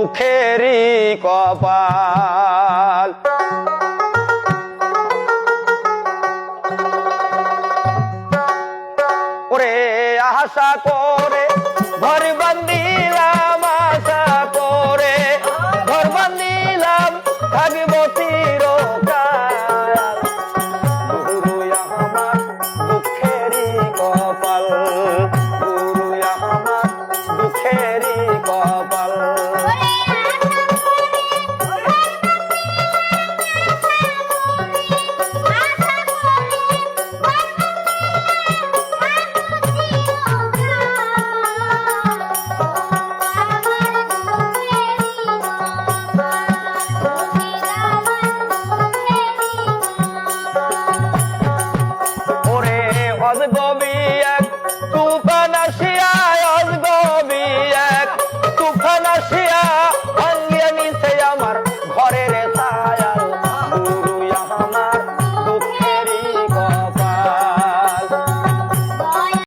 দুঃখেরই কপাল। ওরে আশা করে ঘর বান্ধিলাম, আশা করে ঘর বান্ধিলাম, থাকব চিরকাল। গুরু আমার দুঃখেরই কপাল, গুরু আমার দুঃখেরই কপাল। অজগবিয়া